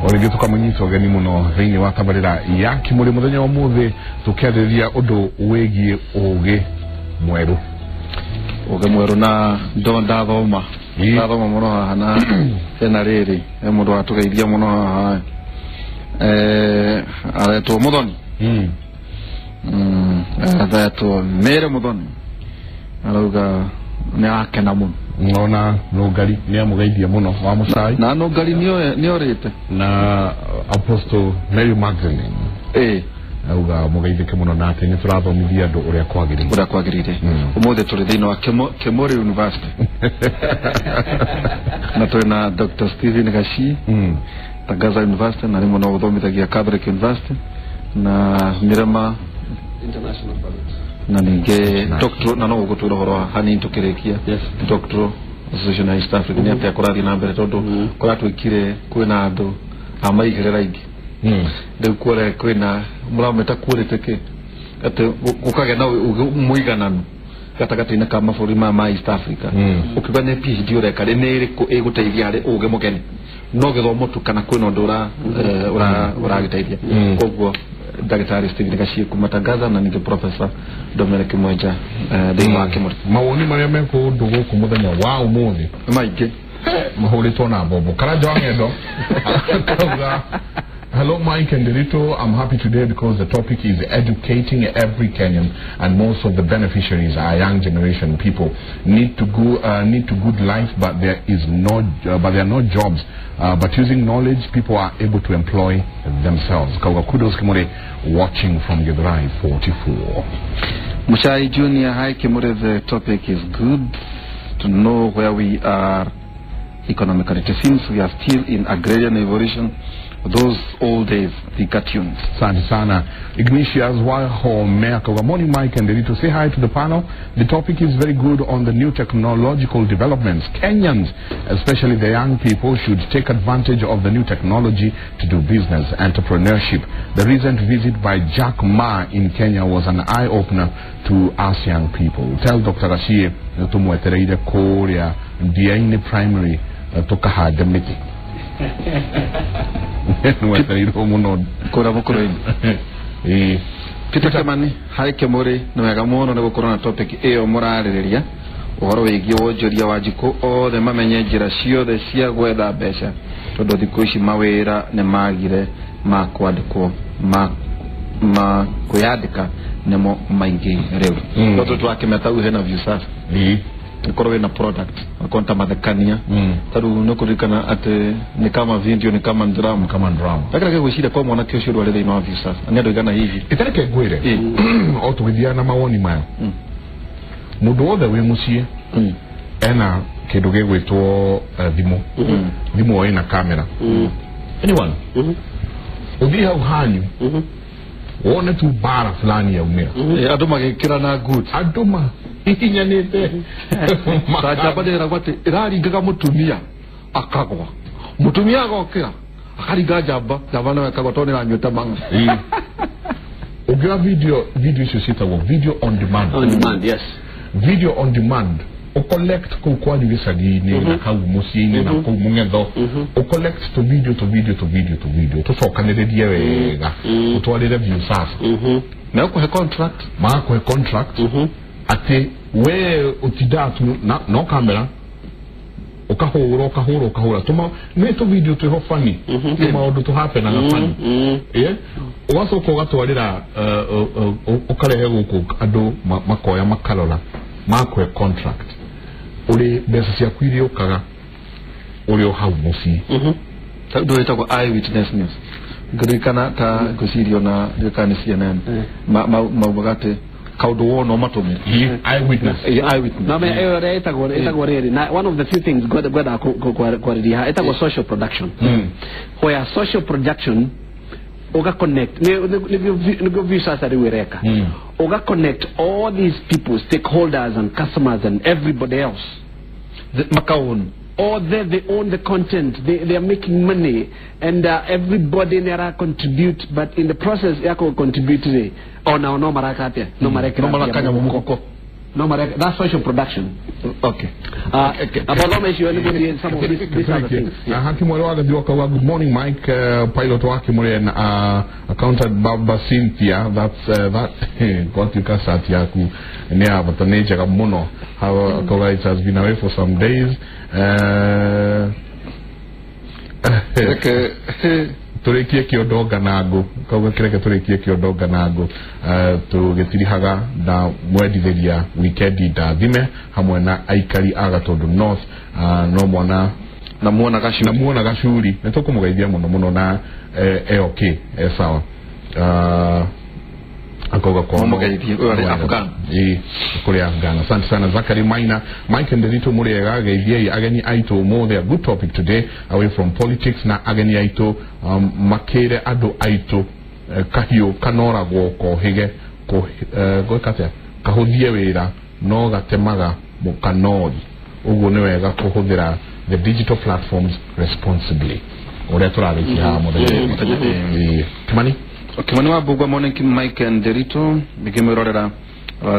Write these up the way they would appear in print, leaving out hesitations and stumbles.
Oregeto kamunyito gani muno thini wa tabarira ya Kimuri muthenya wa muthi tukiariria undu wegie ugi mweru na ndonda thoma ndathoma muno hana hena riri mundu atugeithia muno haha aretwo Muthoni aretwo Mere Muthoni arauga ni akena muno ngona nogari ni amugeithia muno wa musai na nogari ni orete na Apostle Mary Magdalene auga mugeithike muno nake ni turathomithia andu uria kwagirire umuthe turi thini wa Kimuri University na twina Dr. Stephen Gashi Tagaza University na rimwe no guthomithagia Catholic University na Mirema International College na ninge doctor na no gutwira horo hani ntukirekia doctor Association of East Africa ni atia kurathi na mbere tondu kuratwikire kwina andu amaigirira ingi de kwore kwina murameta kureteke ate ukage na muigananu gatagati-inĩ ka mabũrũri ma East Africa ukigane PhD ureka nĩ ĩrĩkũ ĩgũteithia harĩ ũgĩ mũgeni no gĩthomo tu kana kwĩna ũndũ ũragĩteithia koguo Dr. Stephen Gashi kumatangaza na ninge Professor Dominic Mwenja thĩinĩ wa Kimuri mawoni marĩa mekũ ũndũ gũkũ mũthenya wa ũmũthĩ maingĩ mahũrĩtwo na mbombo karanja wa ng'endo Hello, Mike and Derito. I'm happy today because the topic is educating every Kenyan, and most of the beneficiaries are young generation people. Need to good life, but there are no jobs. But using knowledge, people are able to employ themselves. Kudos Kimuri, watching from Githurai 44. Mushai Junior, hi Kimuri. The topic is good to know where we are economically. It seems we are still in agrarian evolution. Those old days, the cartoons. Asante sana. Ignatius Wahomea. Good morning, Mike and Derito. Say hi to the panel. The topic is very good on the new technological developments. Kenyans, especially the young people, should take advantage of the new technology to do business, entrepreneurship. The recent visit by Jack Ma in Kenya was an eye-opener to us young people. Tell Dr. Rashie to mwetereire Korea, Diaine Primary, to Kahadamiti. Nuwatariro muno kora mukoreni Peter Kamani hai Kimuri no wega muno ne gukorana topic iyo muraririria uhoro wigi wonjoria wa jiko othe mamenye njira ciothe cia gwetha mbeca tondu thikũ ici mawĩra nĩ magire ma kwandĩkwo ma kwĩyandĩka nĩmo maingĩ rĩu no twakĩmeta u hena view sasa korwe na product akonta madakania taru no kurikana ate ni kama video ni kama drama lakini gwishira kwa mwana kio shuru wale ino visa ani ndo igana hivi itareke gwire otwithia na mawoni mayo mundu wothe wi mucie ena kindu gigwitwo thimu ina kamera anyone uthi hau hanyu wone tu bara fulani ya umira andu magikira na good anduma ikinyanite sajabadera gwate iraringaga mutumia akagwa mutumia agokira akaringa jaba na akagwa tone na nyota manga ugira video icio citagwo video on demand yes video on demand o collect ko kwani gisagi-ini na kau muciĩ-inĩ na kau mũng'etho o collect to video tucokanĩrĩrie wega utwarĩre view sasa na kuhe contract ati we utidatu no kamera ukahura tuma neto video tu funny tuma odu to happen na funny wasoka ugatwarira ukarehe guku andu makoya makarora makwe contract uri mbeca cia kwiri ukaga uri o hau muci ndo etagwo eyewitness news ngirikana ta gucirio na ndikani CNN maugate kaudu wono matume eyewitness no me etagwo riri na one of the few things gweda kwariria etagwo social production where social production oga connect ne visa sari wereka oga connect all these people, stakeholders and customers and everybody else the makaon or they own the content, they are making money, and everybody there contribute, but in the process yako contribute on our no marakate no marekera marakanya mumuko No, that's social production. Okay. About how much you anybody in some of these other things. Kimuri waga good morning Mike, pilot wa Kimuri and accountant Baba Cynthia. That's that what you can start yaku near but the nature of mono. How it has been away for some days. Turekie kiodoga nago kauga kireke turekie kiodoga nago tugitirihaga na mwendithiria weekend ndathime hamwe na aikari agatondu north no mwana na muona gacuri nitũkũmũgeithia muno na okay sawa akoga kwa mugeithie uri Afghan kuri Afghan. Asante sana Zakari Maina Mike Nderito muriega geithie ageni aito more they are good topic today away from politics na ageni aito makere ado aito kahio kanora goko hige ko gokatia kahuthie wira no gatemaga mukanori uguo ni wega kuhuthira the digital platforms responsibly ore turarikia muthenya Kimani Kimani wa Bugwa morning Mike Nderito bigimurorera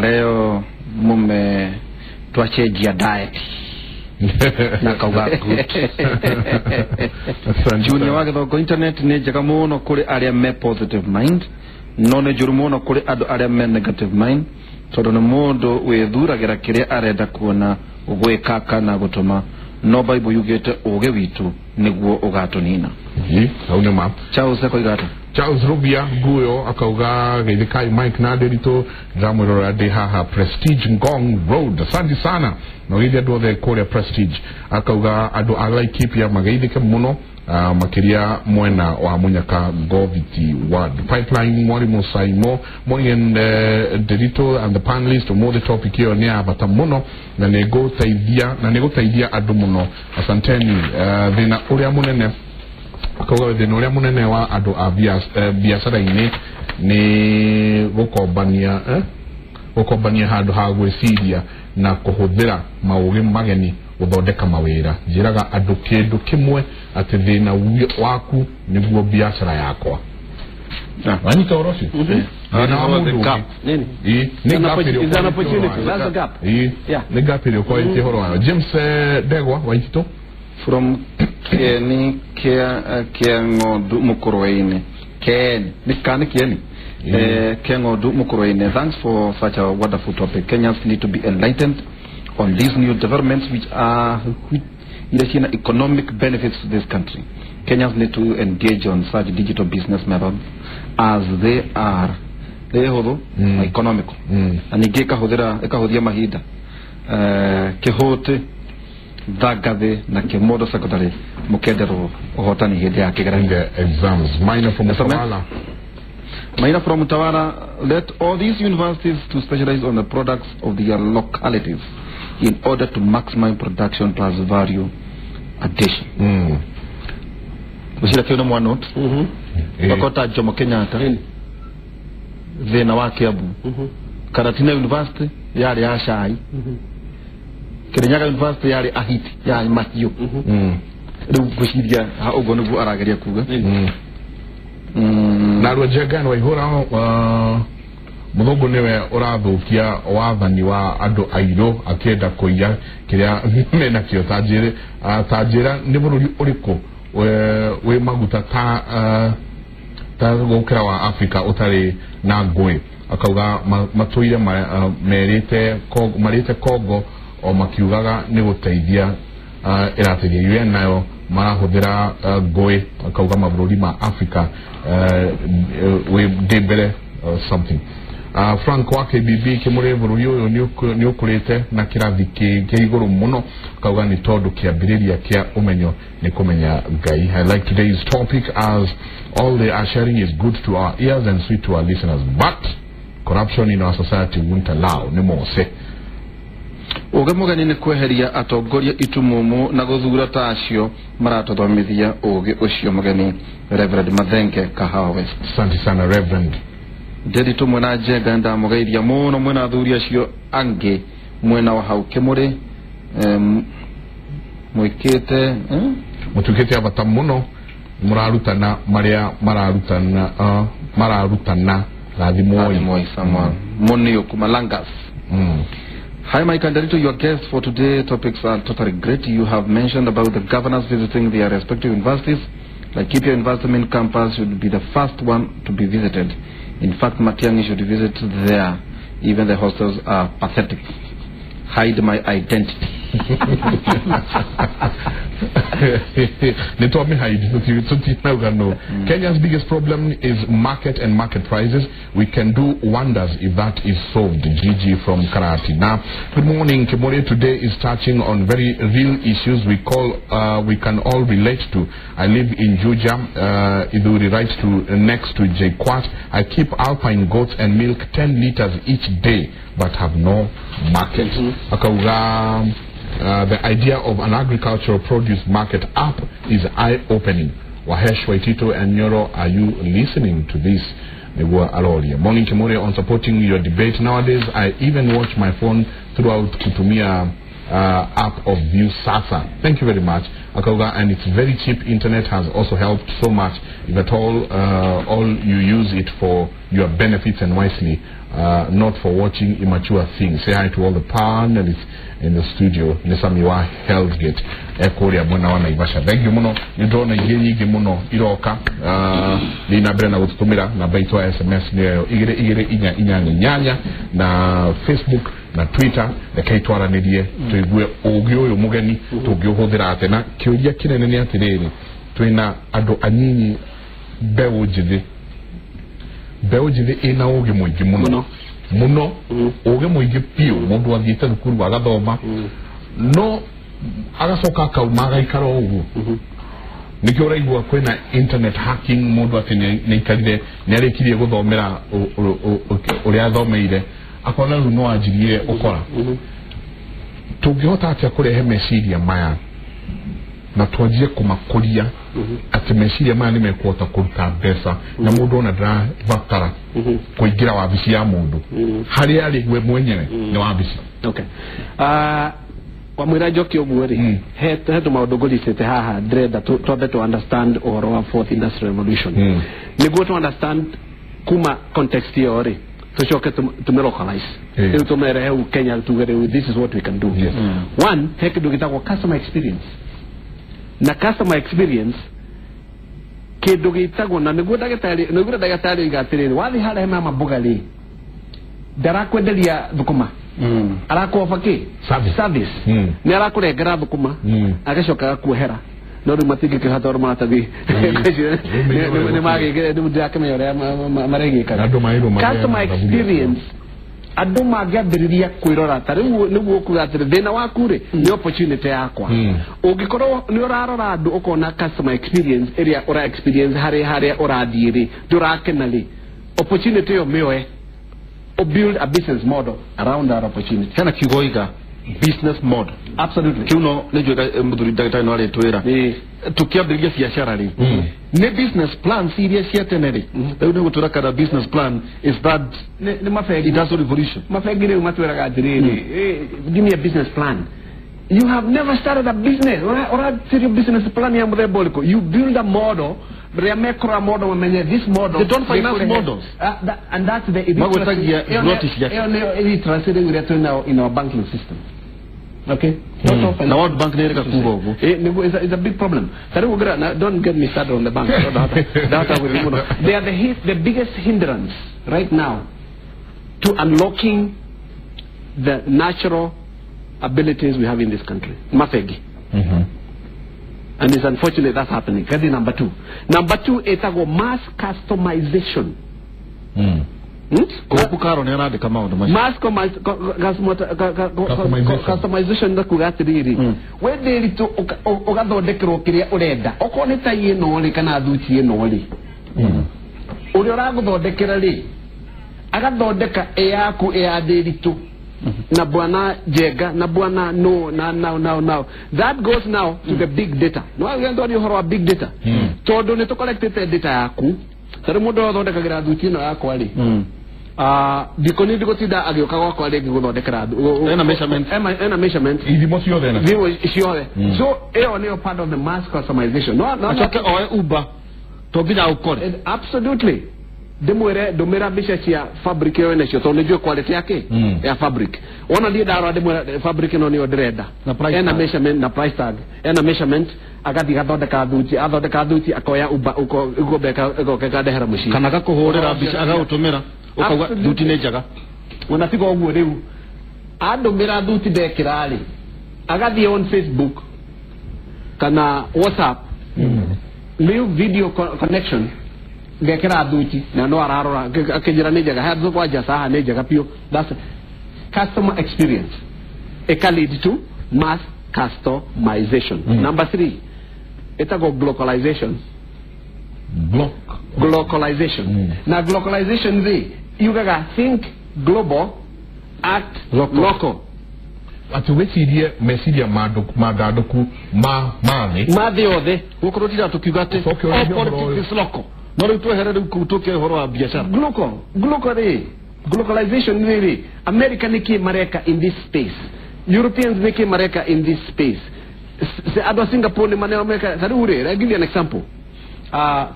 leo mume twachejia diet na kauga good Junior wage thoko internet ni njega muno kuri aria me positive mind no ne juru muno kuri adu aria me negative mind tondu ni mundu withuragira kiria arenda kuona ugwikaka na gutuma no Bible yugete uge witu niguo ugatunina aune ma Charles akoigata Charles Rubia Guyo akauga geithikai Mike na Nderito ndamwirora ndi haha Prestige Ngong Road. Asante sana no githia ndothe kuria Prestige akauga andu Laikipia mageithike muno makiria mwena wa Munyaka Goviti Ward Pipeline Mwalimu Saimo Morning Nderito and the panelist more the topic here ni abata muno na nego taidia andu muno. Asanteni thina uria munene akauga thina uria munene wa andu a biacara-ini ni gukobania handu ha gwiciria na kuhuthira maugi mageni uthondeka mawira. Njiraga andu kindu kimwe ati thina waku niguo biacara yakwa wanyita orosi Thina wa mundu nini ni gap is an opportunity. That's a gap. Ni gap ile kwa iti horo wano James Degwa waitito from Kieni Kiangodu Mukuroine Ken Nikani Kieni Kiangodu Mukuroine. Thanks for such a wonderful topic. Kenyans need to be enlightened on these new developments which are economic benefits to this country. Kenyans need to engage on such digital business methods as they are economical. And ikahuthia mahinda kihote thagathi na kimodo secondary mukendero uhotani hindi ya kigeranio exams. Minor from Utawala, let all these universities to specialize on the products of their localities in order to maximize production plus value addition. Usira kiona mwanot bakota Jomo Kenyatta thina wa Kiambu Karatina University yari ya Shai Kirinyaga University yari ahiti ya mahiyo riu guciria ha ugo nigu arageria kuga na rwejega no ihura muthungu niwe urathukia wathani wa andu airo akienda kuiya kiria mena kio tajira ni bururi uriko we maguta ta gukira wa Africa utari na ngui akauga matuire marite Kongo o makiugaga ni guteithia irateithia UN nayo marahuthira ngui akauga mabururi ma Africa we debere something Frank wa KBB Kimuri bururi uyu ni ukurite na kirathi kiguru muno kauga ni tondu kiambiriria kia umenyo ni kumenya Ngai. I like today's topic as all they are sharing is good to our ears and sweet to our listeners, but corruption in our society won't allow ni mose Ugi Mugeni ni kweheria atongoria itumumu na guthura tacio maratothomithia ugi ucio Mugeni Reverend Mathenge Kahawa. Asante sana Reverend Nderito mwena njega ndamugeithia muno mwena athuri acio angi mwena wa hau Kimuri mwikite mutukite abata muno murarutana maria mararutana rathimo samwa munio kumalangas Hi, Mike and Darito, your guests for today. Topics are totally great. You have mentioned about the governors visiting their respective universities. Like Kipia Investment Campus should be the first one to be visited. In fact, Matiang'i should visit there. Even the hostels are pathetic. Hide my identity. They told me hide. Kenya's biggest problem is market and market prices. We can do wonders if that is solved. Gigi from Karati. Now, good morning, Kimuri. Today is touching on very real issues we can all relate to. I live in Juja. Iduri writes to next to Jquat. I keep alpine goats and milk 10 liters each day, but have no market. The idea of an agricultural produce market app is eye-opening. Wahesh Waitito and Inooro, are you listening to this? Morning Kimuri on supporting your debate. Nowadays, I even watch my phone throughout Kutumia app of View Sasa. Thank you very much. And it's very cheap. Internet has also helped so much. If at all you use it for your benefits and wisely, not for watching immature things. Say hi to all the panelists in the studio. Nesamiwa Healthgate. Ekoria mwana wana ibasha. Thank you muno. You don't know yenyi muno iroka. Lina brena ututumira na baitwa SMS niyo igire inyanya na Facebook na Twitter na kaitwara nedie tuigwe Ugi Mugeni tugiohudira atena kiuria kinene ni atiriri twina ando anyinyi beujide ina Ugi muigi muno Ugi muigi pio mundu athiite thukuru agathoma no agacoka kaumaga ikaro ugu nikio raigua kwina internet hacking mundu atine nikarire ni arikirie guthomera uria athomeire akona runo ajirie okora tugihota atia kurehe meciria maya na twajie kumakuria ati meciria maya nimekuota kuruta mbeca na mundu ona ndra vatara kuingira wabici ya mundu hari ari we mwenyewe ni wabici. Okay. Kwa mwira joki ogweri hetu maudogoli sete haha dread to understand or fourth industrial revolution. Ni go to understand kuma context yori to show to localize. Kenya to this is what we can do. One, take to get our customer experience. Na customer experience ke dogitago na negoda gatari gatiriri wali hala hema mabugali darakwendelia dukuma arako fake service ni arako regera dukuma agashoka kuhera no matiki ke hator matabi ne mage du dakame yore marege ka customer experience aduma gathiriria kwirora tari niguo kugatire thina wakure ni opportunity yakwa ungikoro ni urarora andu ukona customer experience area ora experience hari urathiiri ndurakenali opportunity yo mioe or build a business model around that opportunity kana kigoiga business model absolutely kiuno nejo muduri dagata no ale twira tukiambiriria biashara ri ne business plan serious yatenere ndio nego turakara business plan is that ne mafegi industrial revolution mafegi matwira gadiriri give me a business plan. You have never started a business or a serious business plan ya mrebolko. You build a model macro model when this model they don't finance models and that's the in our banking system. Okay. Now what bank is a big problem. Don't get me started on the bank. They are the biggest hindrance right now to unlocking the natural abilities we have in this country. Mafegi. And it's unfortunate that's happening. That's number two. Number two is mass customization. Mass customization da kugatiriri we deri to ogathondekero kiria urenda okoneta yino ri kana thuchi yino ri uri uraguthondekera ri agathondeka eyaku eyaderitu na bwana jega na bwana no now that goes now to the big data no agenda ni horo big data todo ne to collected data yaku tare mudo othondekagira thuchi no yakwa ri dikoni dikotida agioka gwakwa ringi guthondekera ena measurement ithimo ciothe na so eo ni part of the mass customization no achoke oe uber to nginya ukore absolutely demwere domera bisha cia fabric yo ne cio to ne jo quality yake ya fabric ona ndi daro demwere fabric no ni odreda na measurement na price tag na measurement agati gathondeka thuti akoya ugo beka ga dehera mushi kana gakuhurira bisha agautumira ukauga thuti ne njaga ona tiga oguo riu andumira thuti bekirari agathi on Facebook kana WhatsApp new video connection gekera thuti na no ararora akijira ne njaga hadzo kwa jasa ne njaga pio that's customer experience it can lead to mass customization number 3 itago globalization globalization na globalization you gotta think global act local ati wecirie meciria maganduku mane mathe othe gukorwo tira tukiuga ati politics local no riu twehere riu kutuke horo wa biashara globalization really America niki mareka in this space Europeans niki mareka in this space se ado Singapore ni maneno America sarure I give you an example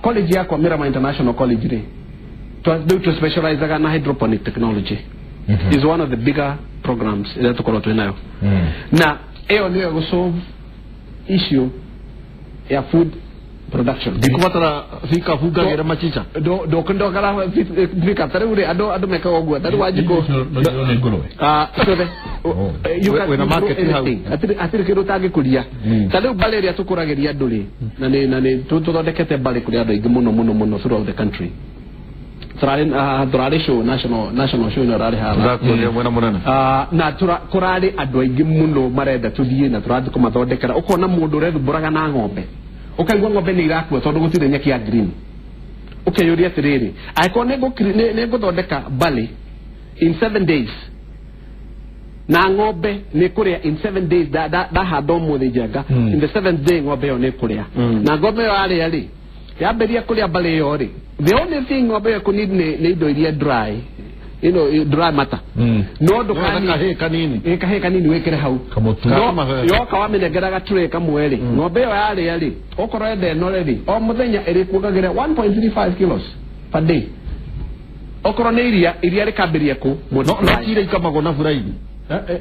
college yako Mirama International College re to specialize na hydroponic technology is one of the bigger programs that tuko tunayo na eo ndio go solve issue ya food production dikubatara fika fuga gera machicha do kondo kala fika tare ure ado meka ogwa tare wajiko so the you can market atiri kero tage kulia tale baleria tukurageria nduri na ne tuthondekete bale kulia ndo ingi muno throughout the country turare show national show na rare hala na kurare andũ aingĩ mũno marenda tuthie na turathi kumathondekera ukona mundu rethuburaga na ng'ombe ukaigua ng'ombe ni irakua tondu gutire nyeki ya green ukeyuria atiriri aiko ne guthondeka bali in 7 days na ng'ombe ni kuria in 7 days da hado muthi jenga in the 7th day ng'ombe yo ni kuria na ng'ombe yo ari yaberia kuria bali yo ri the only thing ng'ombe yo kunid ni indo iria dry dry matter no ndo kanini wekere hau yo kawamenegeraga tray kamweri ng'ombe yo yari okoro ende no ready o muthenya eri kugagira 1.35 kilos per day okoro ne iria rikabiria ku no kire ikamagwo na furaidi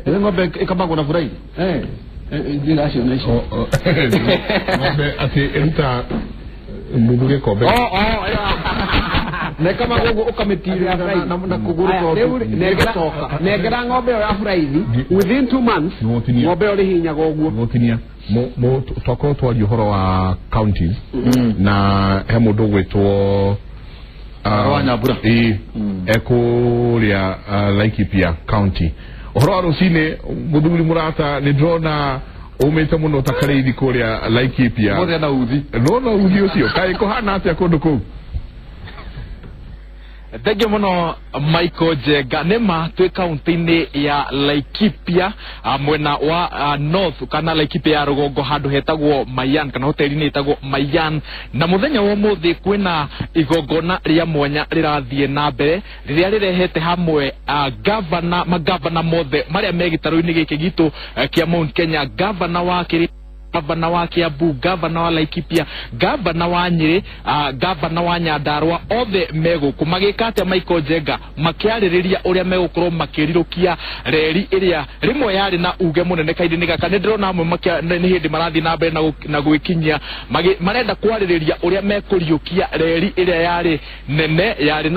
ng'ombe ikamagwo na furaidi ndira cio na icio ng'ombe ati eruta mubuge kobe ne kama gogo ukametiria na kuguru ko negera ng'ombe ya furaidi within 2 months ng'ombe ori hinya goguo ngotinia mo toko twali horo wa counties na he mundu gwetwo Wanyabura ekuria Laikipia county horo rucine muthuri murata ni drona umete muno takarithi kuria Laikipia mothe na uthi no uthi ucio kai kuhana atia kundu ku Thenge muno Michael Jenga nema twe county ya Laikipia mwena wa north kana Laikipia ya rugongo handu hetagwo Mayan kana hoteli ni hetagwo Mayan na muthenya wa muthi kwina igongona ria mwanya rirathie na mbere riria rirehete hamwe magavana mothe maria megitaro-ini giki gitu kia Mount Kenya gavana wa Kiri gavana wa Kiambu gavana wa Laikipia gavana wa Nyeri gavana wa Nyandarua othe meguku magikate Michael Jenga makiaririria uria megukorwo makirirukia reri iria rimwe yari na uge munene kaidini gaka ndirona amwe ni hindi marathi na mbere na gwikinyia marenda kwaririria uria mekuriukia reri iria yari nene yari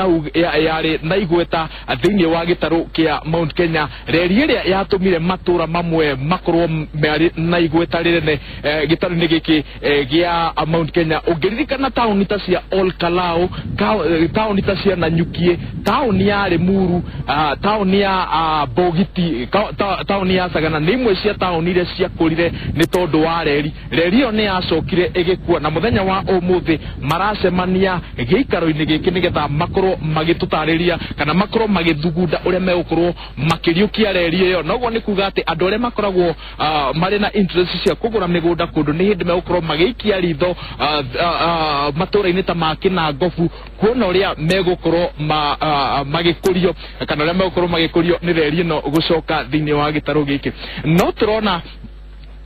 na igweta thiini wa gitaru kia Mount Kenya reri iria yatumire matura mamwe makorwo na igweta rirene gitaru-ini giki gia Mount Kenya ungiririkana tauni ta cia Ol Kalou tauni ta cia Nanyukie tauni ya Limuru tauni ya Bogiti tauni ya Sagana ni imwe cia tauni iria ciakurire ni tondu wa reri yo ni yacokire igikua na muthenya wa umuthi maracemania giikaro-ini giki nigetha makorwo magitutariria kana makorwo magithugunda uria megukorwo makiriukia reri iyo noguo ni kuga ati andu aria makoragwo mari na interest cia kugura migunda kundu ni hindi megukorwo magiikia ritho matura-ini ta makina ngofu kuona uria megukorwo magikurio kana uria megukorwo magikurio ni reri ino gucoka thiini wa gitaru giki no turona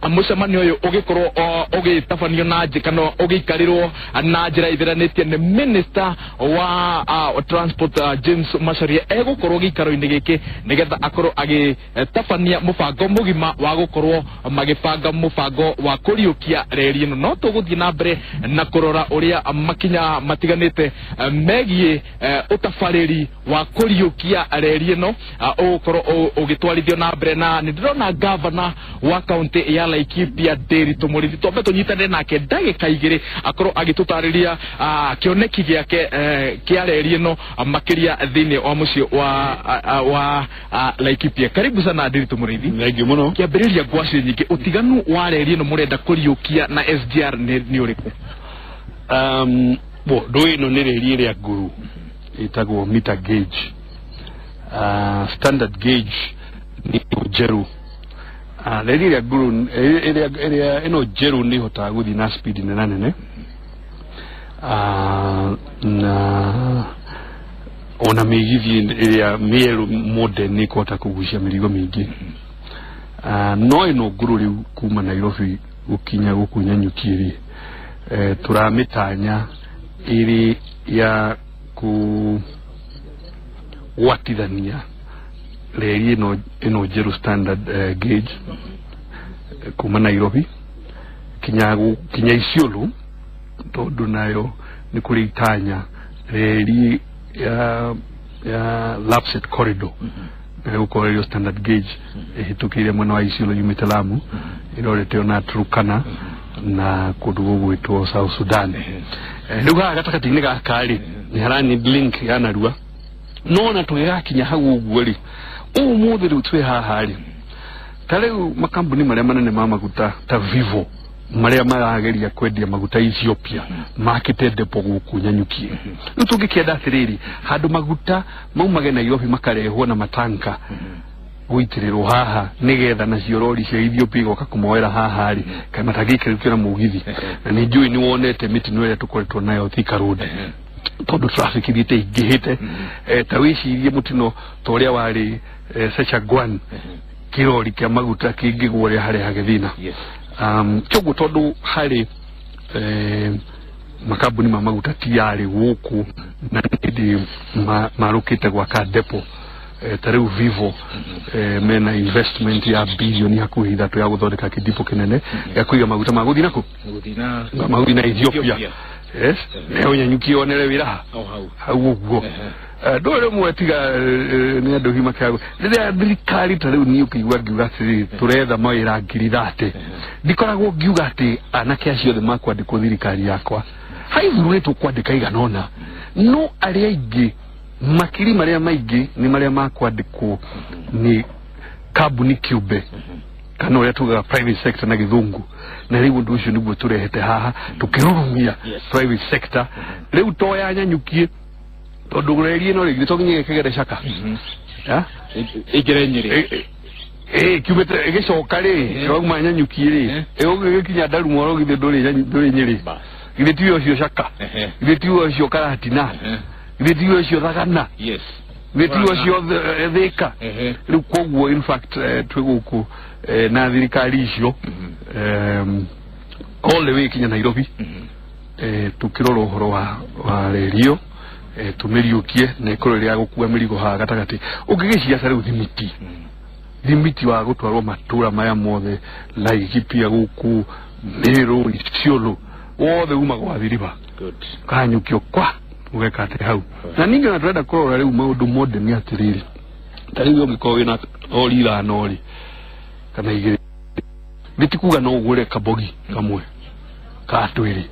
mucemanio uyu ugikorwo ugitabanio na njikano ugikarirwo na njira ithiranetie ni minister wa transport James Macharia egukorwo gikaro-ini giki nigetha akorwo agitabania mubango mugima wa gukorwo magibanga mubango wa kuriukia reri ino no tuguthie na mbere na kurora uria makinya matiganite megie utabariri wa kuriukia reri ino ugukorwo ugitwarithio na mbere na ndirona governor wa county ya Laikipia Nderitu Murithi tombe tunyitane nake ndagika igiri akorwo agitutariria kioneki giake kia reri ino makiria thini wa mucio wa Laikipia. Karibu sana Nderitu Murithi. Thengiũ mũno. Kiambiriria ngwaci nyingi utiganu wa reri ino murenda kuriukia na SGR ni uriku? Ndũĩ ĩno nĩ reri ĩrĩa nguru ĩtagwo meter gauge. Standard gauge ni njeru. Reri ĩrĩa nguru ĩrĩa ĩno njeru nĩ hotaga gũthiĩ na speed nene na ona migithi ĩrĩa mĩerũ modern nĩ kũhota kũgucia mĩrigo mĩingĩ. No ĩno nguru rĩu kuma Nairobi gũkinya gũkũ Nyanyuki tũramitanya ĩrĩ ya kuwatithania reri ĩno njeru standard gauge kuma Nairobi kinya Isiolo tondu nayo ni kuri itanya reri ya Lapset corridor uko standard gauge hitukire mwana wa Isiolo yumite Lamu irorete ona Turkana na kundu gwitwo South Sudan. Nduga gatakati-ini gakari ni harani link ya Narua nona tugigakinya hau uguo ri umuthi riu twi haha ri tariu makambuni maria manene ma maguta ta Vivo maria marageria kwendia maguta Ethiopia market depot guku Nyanyuki riu tungikienda atiriri handu maguta maumage Nairobi makarehwo na matanka guitirirwo haha nigetha nacio rori cia Ethiopia goka kumoera haha ri kai matagikirikira mugithi na ni njui ni wonete mitino ĩrĩa tukoretwo nayo Thika Road tondu traffic ithite ingihite tawicirie mutino toria wari Sechagwan kirori kia maguta kingigwo ria hari hagithina kyogo tondu hari makambuni ma maguta tiari guku na ndi marukite gwa ka depot tariu Vivo mena investment ya bilioni hakuhi 3 ya guthondeka kidipo kinene ya kuiga maguta maguthi nako maguthi na Ethiopia. Yes, leo Nyanyuki onere wira hau uguo ndore mwetiga ni andu hima kago riria thirikari tariu ni ukigwa ngiuga ati turetha mawira ngiri 30 ndikoragwo ngiuga ati anake acio the makwandikwo thirikari yakwa haithuritwo kwandika iganona no aria ingi makiri maria maingi ni maria makwandikwo ni kambuni kiumbe kana uria tugaga private sector na githungu na riu ndu ucio niguo turehete haha tukirurumia private sector riu toya Nyanyuki tondu reri ino ri toginye kegere caka igerenyire kiumete igicoka ri yoguma Nyanyuki ri gikinya ndaru moro githe nduri nyiri githe tiyo cio caka githe tiyo cio Karatina githe tiyo cio Thagana githe cio Thika riu koguo in fact twiguku na thirikari icio all the way kinya Nairobi tukirora uhoro wa rerio tumiriukie na ikoro ria gukua mirigo ha gatagati ungigiciria riu thimiti wa gutwarwo matura maya mothe Laikipia guku Meru Isiolo wothe uma gwa thiriba Kanyukio kwa ugeka ati hau na ningi na turenda kurora riu maundu modern atiriri tariu ngiko wina olira nori kana igiri bitikuga no ugure kabogi kamwe ka twiri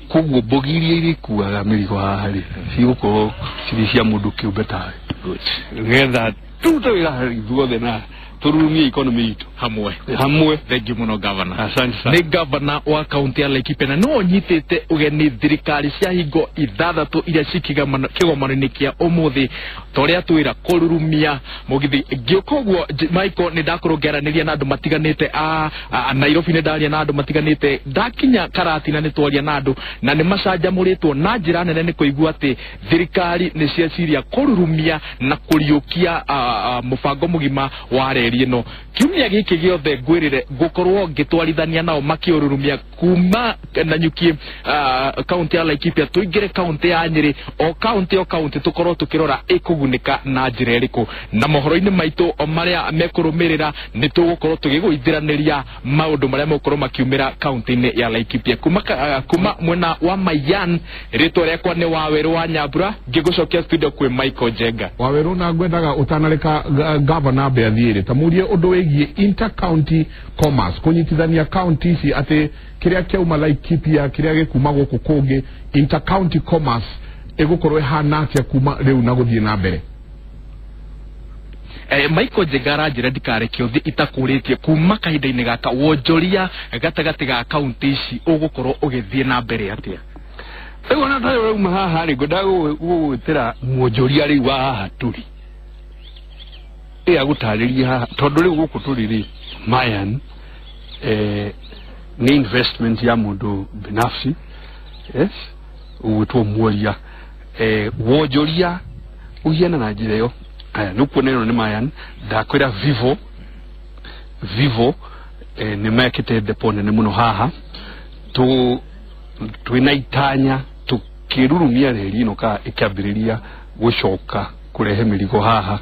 kugu bogi iria irikuaga mirigo haha ri cigukorwo ciri cia mundu kiumbe tawe getha tuta wira ithuothe na turumie economy itu hamwe thengiũ mũno governor. Asante sana. Ni governor wa county ya Laikipia na no nyitete ugeni thirikari cia hingo 6 iria cikigomano-inĩ kia umuthi toria twira kururumia mugithi ngĩukoguo Michael ni ndakurungeraniria na andu matiganite Nairobi ni ndaria na andu matiganite ndakinya Karatina ni twaria na andu na ni macanjamuritwo na njira nene ni kuigua ati thirikari ni ciaciria kururumia na kuriukia mubango mugima wa reri ndũmĩrĩri ĩno kiumia gĩkĩ gĩothe ngwĩrĩre ngũkorwo ngĩtwarithania nao makiũrurumia kuma Nanyuki kaunti ya Laikipia tuingĩre kaunti ya Nyeri o kaunti tukorwo tukirora ikugunĩka na njĩra ĩrĩkũ na mohoro-inĩ maitũ marĩa mekũrũmĩrĩra nĩ tũgũkorwo tũgĩgũithĩranĩria maũndũ marĩa megũkorwo makiumĩra kaunti-inĩ ya Laikipia kuma mwena wa Mayan. Rĩtwa rĩakwa nĩ Waweru wa Nyambura ngĩgũcokia studio kwĩ Michael Jenga. Waweru na ngwendaga utanareka governor Beathiere tamurie ũndũ wĩgiĩ inter-county commerce kunyitithania county ici atĩ kĩrĩa kĩauma Laikipia kĩrĩa gĩkuma gũkũ kũngĩ inter-county commerce ĩgũkorwo ĩhana atĩa kuma rĩu na gũthiĩ na mbere. Michael Jegara njĩra ndikarekio thĩ itakũrĩtie kuma kahinda-inĩ gaka wonjoria gatagatĩ ga kaunti ici ũgũkorwo ũgĩthiĩ na mbere atĩa? Rĩu ona tarĩ ũrauma haha rĩ ngwendaga gũgwĩtĩra mwonjoria rĩu wa haha tũrĩ agũtarĩria haha tondũ rĩu gũkũ tũrĩ rĩ Mayan ni investment ya mũndũ binafsi ũgwĩtwo Mworia wonjoria ũhiana na njĩra ĩyo. Aya nukuona ĩno nĩ Mayan ndakwĩra Vivo nĩ mekĩte depot nene mũno haha twĩna itanya tukĩrurumia reri ĩno ka ĩkĩambĩrĩria gũcoka kũrehe mĩrigo haha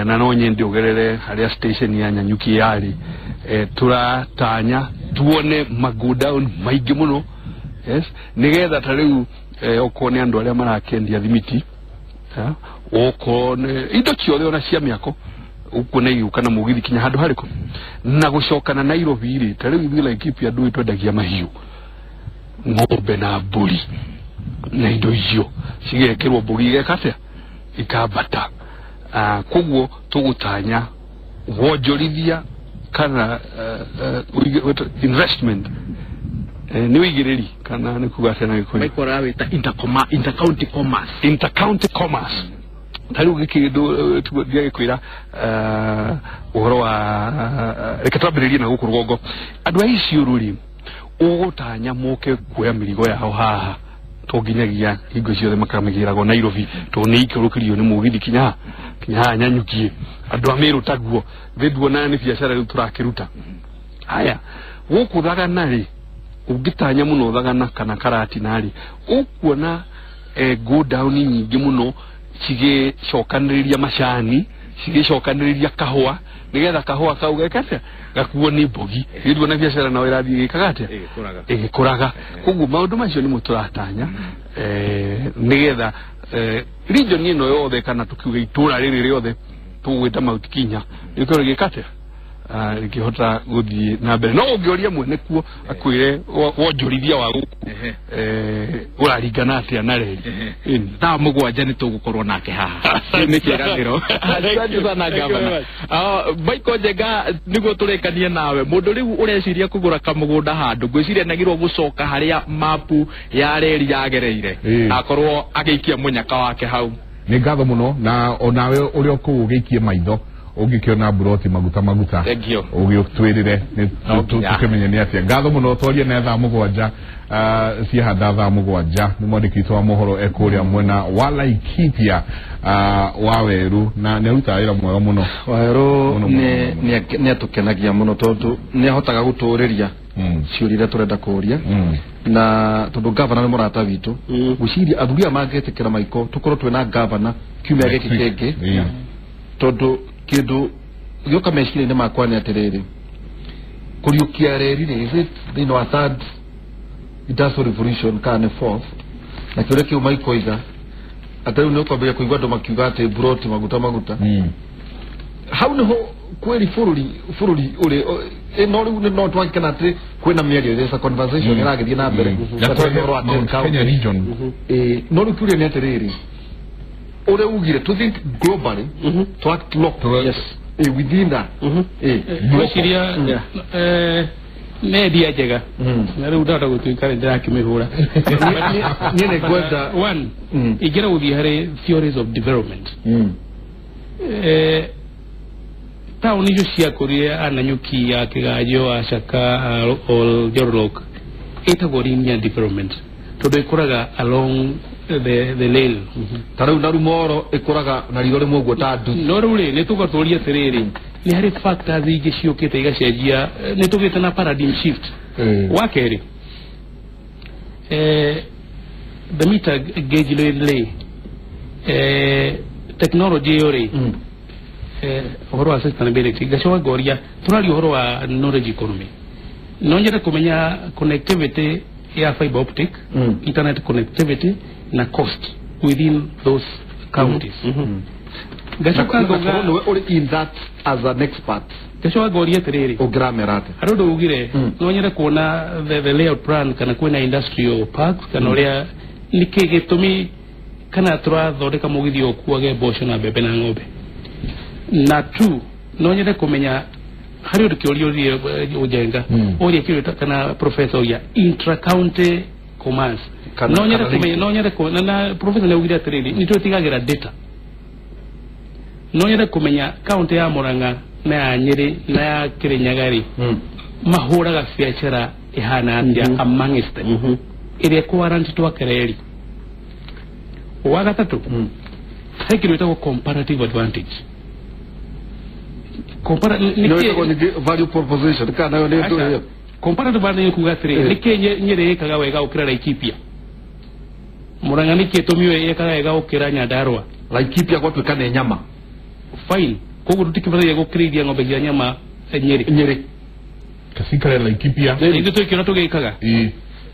na no nyende ũgerere harĩa station ya Nanyuki yarĩ turatanya tuone magodown maingĩ mũno nĩgetha ta rĩu okone andũ arĩa marakendia thimiti okone indo ciothe ona cia mĩako ukuona igiuka na mũgithi kinya handũ harĩkũ na gũcokana Nairobi rĩ ta rĩu ithuĩ Laikipia andũ twendagia mahiũ ng'ombe na mbũri na indo icio cigekĩrwo mbũri igekatĩa ikambata koguo tũgũtanya wonjorithia kana investment nĩ wĩigĩrĩri kana nĩ kuga atĩa na Gĩkũyũ maikora wĩta inter-county commerce tarĩu gĩkĩndũ gĩkwĩra ũhoro wa reke twambĩrĩrie na gũkũ rũgongo andũ a Isiolo rĩ ũgũtanya moke kuoya mĩrigo yao haha to nginyagia hingo ciothe makamĩgĩragwo Nairobi to nĩ ikũrũkĩrio nĩ mũgithi kinya Nanyuki andũ a Meru taguo thĩnduona nĩ biacara rĩu tũrakĩruta. Haya gũkũ Thagana rĩ ũngĩtanya mũno Thagana kana Karatina rĩ ũkuona go down nyingĩ mũno cigĩcokanĩrĩria macani cigĩcokanĩrĩria kahũa nĩgetha kahũa kau gekatĩa gakuo nĩ mbogi thĩnduona biacara nayo ĩrathiĩ gĩkaga atĩa ĩgĩkũraga. Koguo maũndũ macio nĩmo tũratanya nĩgetha region ĩno yothe kana tukiuga itũra rĩrĩ rĩothe tũgwĩta Mount Kenya rĩkorwo gĩkatĩa rĩkĩhota gũthiĩ na mbere. No ũngĩoria mwene kuo akwĩre wonjorithia wa gũkũ ũraringana atĩa na reri thaa mũgwanja nĩ tũgũkorwo nake haha nĩ kĩĩranĩro. Asante sana gavana. Michael Jenga nĩguo tũrĩkanie nawe mũndũ rĩu ũreciria kũgũra kamũgũnda handũ ngwĩciria nagĩrwo gũcoka harĩa mapu ya reri yagereire akorwo agĩikia mũnyaka wake hau. Nĩ ngatho mũno na onawe ũrĩa kũu ũgĩikie maitho ũngĩkĩona buroti maguta ũgĩtwĩrĩre tũkĩmenye nĩ atĩa. Ngatho mũno twarie na thaa mũgwanja ciahanda thaa mũgwanja nĩ mwandĩki wa mohoro ekũrĩa mwena wa Laikipia Waweru na nĩ arutaga wĩra mwega mũno. Waweru nĩ atũkenagia mũno tondũ nĩ ahotaga gũtũũrĩria ciũria iria tũrenda kũũria na tondũ gavana nĩ mũrata witũ gwĩciria athuri aya mangĩtĩkĩra maiko tũkorwo twĩna gavana kiumia gĩkĩ kĩngĩ tondũ kĩndũ gĩoka meciria-inĩ makwa nĩ atĩrĩrĩ kũriũkia reri rĩ thĩinĩ wa third industrial revolution kana fourth na kĩũrĩa kĩu maikoiga atĩ rĩu nĩ ũkwambĩrĩria kũigua andũ makiuga atĩ buroti maguta hau nĩho kweri bũrũri ũrĩ no rĩu no twakena atĩ kwĩna mĩario there's a conversation ĩragĩthiĩ na mbere Kenya region no rĩu kĩũria nĩ atĩrĩrĩ ore ugire to think globally to act locally within that gwĩciria media njega na rĩu ndata gũtuĩka nĩ ndĩrakĩmĩhũra niĩ nĩ ngwenda one ingĩra gũthiĩ harĩ theories of development taũni icio ciakũrire Nanyuki ya Kĩganjo Acaka Njororok ĩtagwo linear development tondũ ĩkũraga along the rail tarau na Rumoro ĩkũraga na rigo rĩmwe ũguo ta ndu no rĩu nĩ tũgatũria atĩrĩrĩ ni hari factors igiciukite igacenjia ni tugite na paradigm shift wakeri the meter gauge lay technology yore horo wa sustainability gacoka goria turari horo wa knowledge economy nonyere kumenya connectivity ya fiber optic internet connectivity na cost within those counties gacoka goga in that as an expert gacoka goria terere ogramerate arodo ugire nonyere kuona the layout plan kana kwena industrial parks kana oria nikigitumi kana turathondeka mugithio kuage mboco na mbembe na ng'ombe na tu nonyere kumenya hari urikiorio ujenga oria kireta kana professor ya intra county commerce nonyere kumenya nonyere ko na professor na ugira trade ni tutigagira data nonyere kumenya county ya Murang'a na ya Nyeri na ya Kirinyaga mahuraga biashara ihana atia amongst them iria kuwaranti twakereri wagatatu hekireta comparative advantage value proposition kana yo ndio comparative advantage kugatire nikenye nyere kaga wega ukira Laikipia Murang'a nikietumiwe yekaga wega ukira Nyandarua Laikipia kwa tukane nyama fine koguo tutikibara gukiriria ng'ombe cia nyama Nyeri kasikare Laikipia ndio twikira tugikaga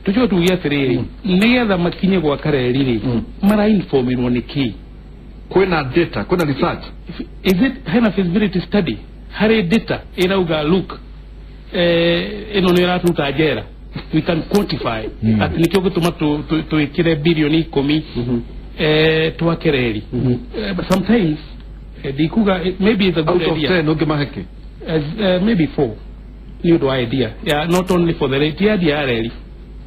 tucho tugia tiriri nigetha makinye gwa kareri mara informirwo niki kwena data kwena research is it hena feasibility study hari data irauga look ino ni ratuta jera we can quantify at nikyo gutuma tuikire bilioni 10 twakereri but sometimes dikuga maybe it's a good idea out of 10 ogimaheke maybe 4 new idea yeah not only for the rate idea really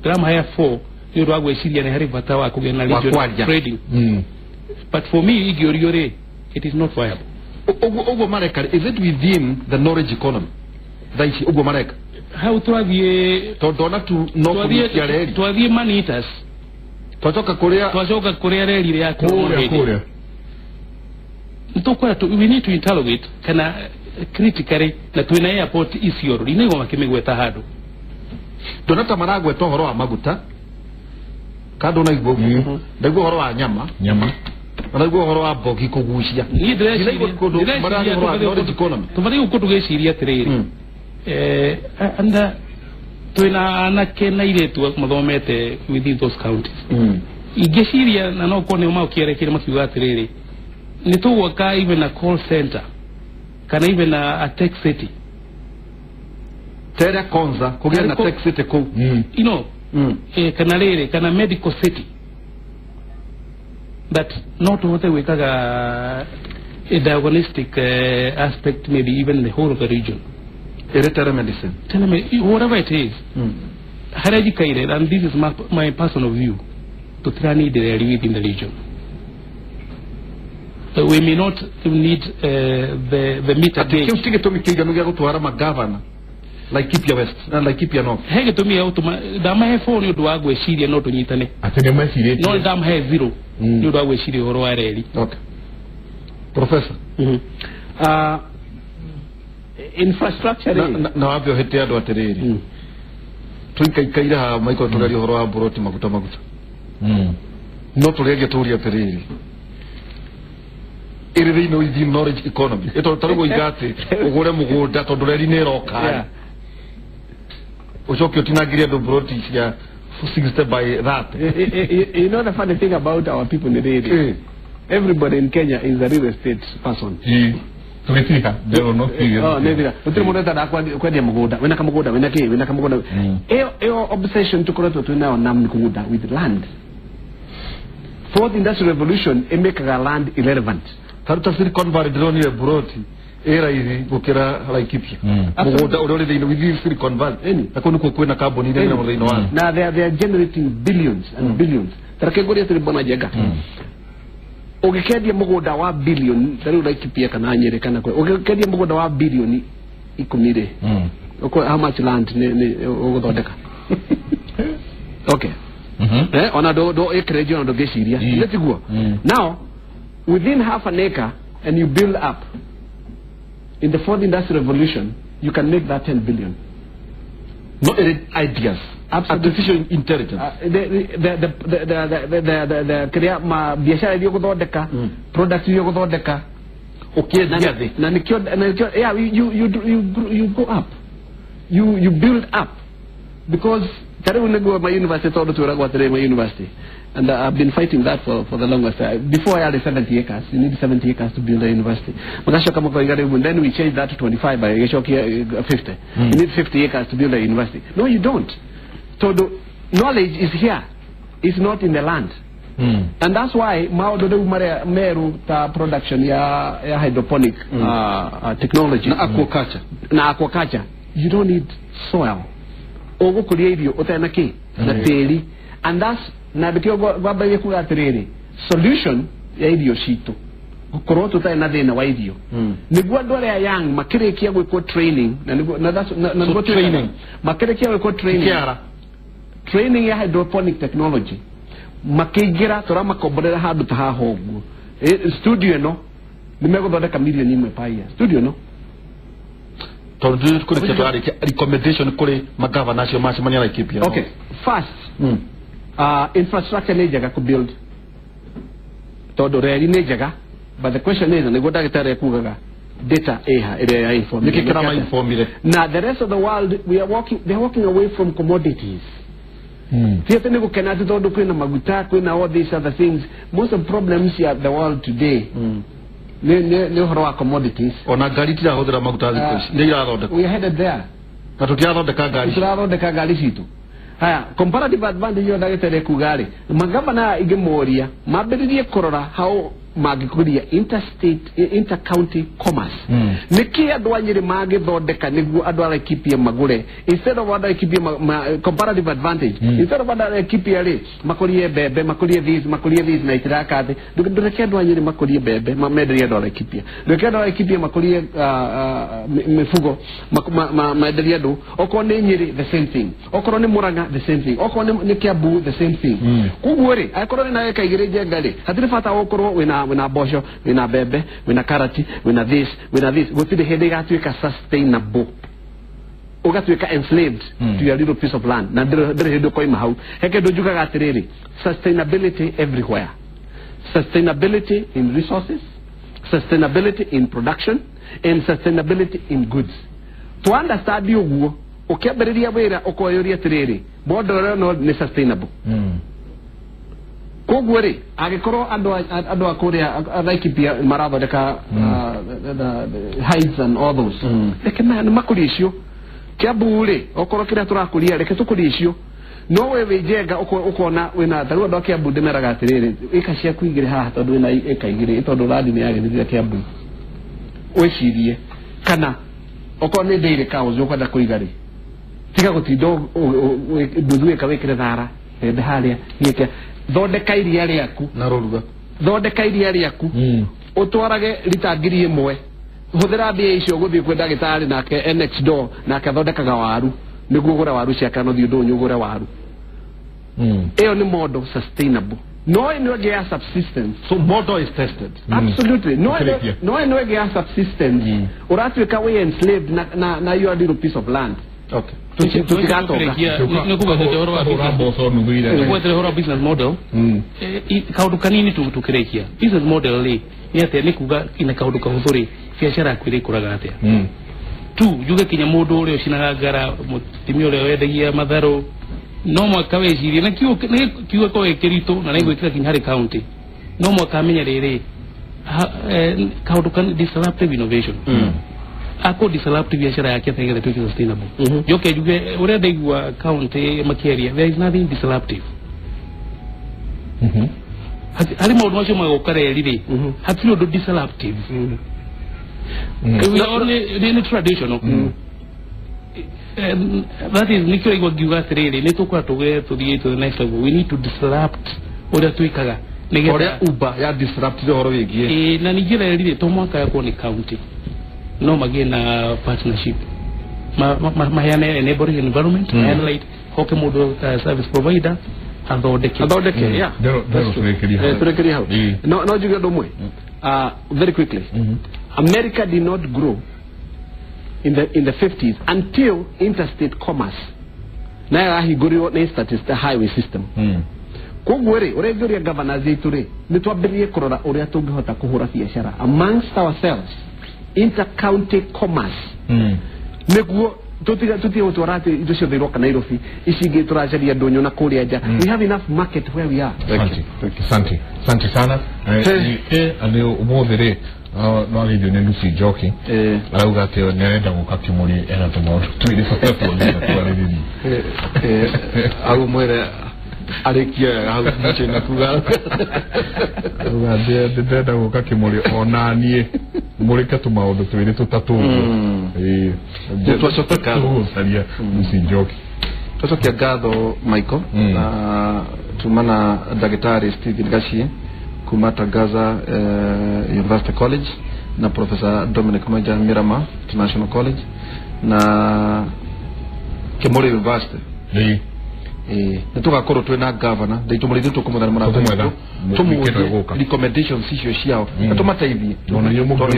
drama haya 4 you do agweciria ni hari bata wa kugena regional trading but for me igioriore it is not viable ogo mareka is it within the knowledge economy daichi ogo mareka how twathie tondona tu no kutia reri twathie man eaters twacoka kuria reri ya kuria ntokwara we need to interrogate kana critically na twina airport Inooro inigo makimigweta hadu donata maragwe to horo wa maguta kado na igbo ndagwo horo wa nyama ndagwo horo wa bogi kugucia ni dress tubari ukutugeciria tiriri anda twina anake na iretu mathomete within those counties igeciria na no kone uma ukierekire makiuga tiriri ni tuwaka even a call center kana even a tech city tera konza kugira na tech city ko you know kana rere kana medical city that not what we call a diagnostic aspect maybe even the whole of the region telemedicine whatever it is haraji kaire and this is my personal view to try need within the region we may not need the meter gauge atikio tomikiga nugia gutwara magavana Laikipia West na Laikipia North hege tumia automa dama he phone ndu agweciria no tunyitane atene macire no dama he zero ndu agweciria horo wa reri okay professor infrastructure na wabyo hete ando atereri tuikaikaira ha maiko tugari horo wa buroti maguta no turege turi atereri iri no within knowledge economy eto tarugo igate ugure mugunda tondu reri ne roka uchoki otinagiria do broti ya 60 by that you know the funny thing about our people in the area everybody in Kenya is a real estate person tumetika leo no figure ndio utiri muneta da kwa dia mugunda wena kamugoda wena kamugoda eo obsession tukoreto tunao namni kuguda with land. Fourth industrial revolution emekaga land irrelevant taruta Silicon Valley drone ile broti era hivi gukira Laikipia mugoda urore thina within Silicon Valley akoni ko kwena carbon ile na murino wa na they are generating billions and billions tarakegori tiri bona jega ogekedia mugoda wa billion tari Laikipia kana Nyeri kana kwa ogekedia mugoda wa billion 10 how much land ne ogothondeka okay ona do ekrejo na do gesiria let's go now within half an acre and you build up in the fourth industrial revolution, you can make that 10 billion. Not ideas. Artificial intelligence. The create ma biashara iliyo kuthodeka, products iliyo kuthodeka. Okay, na nikyo yeah, you go up. You build up, because karibu nego my university todo turagwa tere my university, and I've been fighting that for the longest time. Before I had 70 acres, you need 70 acres to build a university. Then we changed that to 25 by 50. You need 50 acres to build a university. No, you don't. So the knowledge is here. It's not in the land. And that's why meru ta production ya hydroponic technology na aquaculture. You don't need soil. Ogo kulievyo utanaki na teli, and that's na bikyo baba yeku atrere solution ya idio shito koroto ta na dena wa idio nigwa dole ya yang makirekia gwiko training na that's na training makirekia gwiko training ya hydroponic technology makigira tora makoborera hadu ta hogu studio no nimego dodeka million imwe pa year studio no recommendation kule magava national mashimanya like keep. Okay, first infrastructure nejaga ku build todo ready nejaga, but the question is ne goda gitare kugaga data area inform now the rest of the world they're walking away from commodities. Theater nego kenati todo kwina maguta kwina all these other things. Most of the problems here the world today ne horo commodities ona gari tira hodera maguta zikoshi ngira roda we headed there katutia roda kagari situ haya comparative advantage yo dagete kugari magabana igemoria mabiririe korora how magikuria intercounty commerce niki adwanyire magithondeka niguo adwara kipia magure instead of adwara kipia comparative advantage instead of adwara kipia ri makurie bebe makurie these na itirakate ndureke adwanyire makurie bebe mamederia adwara kipia ndureke adwara kipia makurie mifugo mamederia do okone nyiri the same thing okone muranga the same thing okone nikiabu the same thing kugure akoro na eka igereje ngale hatire fata okoro wina bosho wina bebe wina karati wina this gutire hede gatuika sustainable ugatuika enslaved to your little piece of land na ndire hede koima hau heke dojuka gatiriri sustainability everywhere, sustainability in resources, sustainability in production, and sustainability in goods. To understand you ukiambiriria wira ukoyoria tiriri bodo no ni sustainable kogwere agikoro ando akoria araikipia maraba deka hides and all those lekena makurisho kiabure okoro kira turakuria leke tukurisho no wewe jega ukona wina taruwa do kiabude meraga tiriri ikashia kuigire ha tondu na ikaigire tondu radi ni yagithira kiabu wecirie kana okone ndeire kawo ukwenda kuigari tiga gutindo nduthuwe kawekire thara ende haria yeke thondeka iria riaku na ruruga thondeka iria riaku utwarage lita 1,000 huthira mbia icio guthii kwenda gitari nake next door nake thondekaga waru niguo gura waru cia kano thiu ndunyu gure waru eyo ni model sustainable no age subsistence. So model is tested. Absolutely. No age subsistence. Uratuika we enslaved na your little piece of land. Okay. Business model. Kaudu kanini tukirekia. Business model li yate nikuga ina kaudu kahudhuri biashara kwiri kuragate. Tu juga kinya modo ule oshinagara mutimio le wedegia madharo no mwaka wejiri na kiwe kwa kerito na naigo kila kinyari county no mwaka amenya rere kaudu kan disruptive innovation ako disruptive biashara yake thengere to sustainable yoke juga urede gwa county makeria there is nothing disruptive hali modo wacho mwa okare rire hatilo do disruptive we only traditional that is nikyo igwa gigatrere netukwa toge to the next level. We need to disrupt oda tuikaga negera uba ya disrupt horo wigie na nigira rire to mwaka yako ni county no magena partnership ma yana enabling environment and like hoke model service provider and odeke yeah no juga domwe very quickly America did not grow in the 50s until interstate commerce na yahingũrirwo nĩ the highway system koguo rĩ ũrĩa governors itũ rĩ nĩ twambĩrĩrie kũrora ũrĩa tũngĩhota kũhũra biacara amongst ourselves intercounty commerce nĩguo tutige gũtwara atĩ indo ciothe iroka Nairobi ici ingĩ tũracaria ndũnyũ na kũrĩa nja we have enough market where we are. Asante sana leo ũmũthĩ rĩ no agithio nĩ Lucy Njoki arauga atĩ nĩarenda gũka Kimuri ena tũmaũndũ twĩrĩ au mwere arikia hau mchena kuga ndenda gũka Kimuri ona niĩ mũrĩke tũmaũndũ twĩrĩ tũtatũ twacoka saria Lucy Njoki twacokia ngatho Michael na tumana Daktari Stephen Gashie kuma Tangaza University College na Professor Dominic Maja Mirama International College na Kimuri University nitugakorwo twina governor ndaitumurithi tukumuthana mara recommendations icio ciao na tumateithie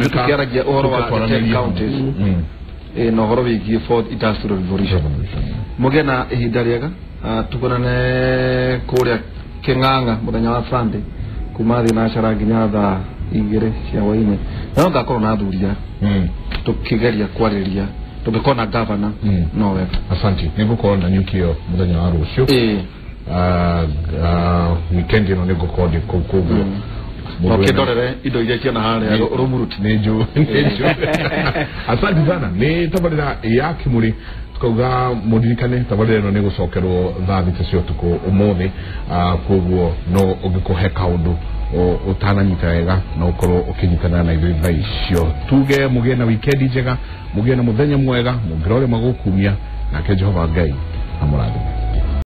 tukiaragia uhoro wa 10 counties na uhoro wigie fourth industrial revolution mugena ihinda riega tukonane kuria King'ang'a muthenya wa Sunday kuma thi na cara nginya thaa 2 cia hwaini na ngakorwo na thuria tukigeria kwariria tungikona governor no we asante nigukorwo na nyukio muthenya wa rucio weekend ino nigukorwo kuguo okidorere indo iria ciana hare rumuruti nejo asante sana ni tabarira ya Kimuri tukauga mudirikane tabarira ino nigucokerwo thaa 3 cia utuku umuthi kuguo no ugikuhe kaundu utananyita wega na ukorwo ukinyitana na ithuĩ thaa icio tuge mugie na weekend njega mugie na muthenya mwega mugirore magukumia nake Jehova Ngai amurathime.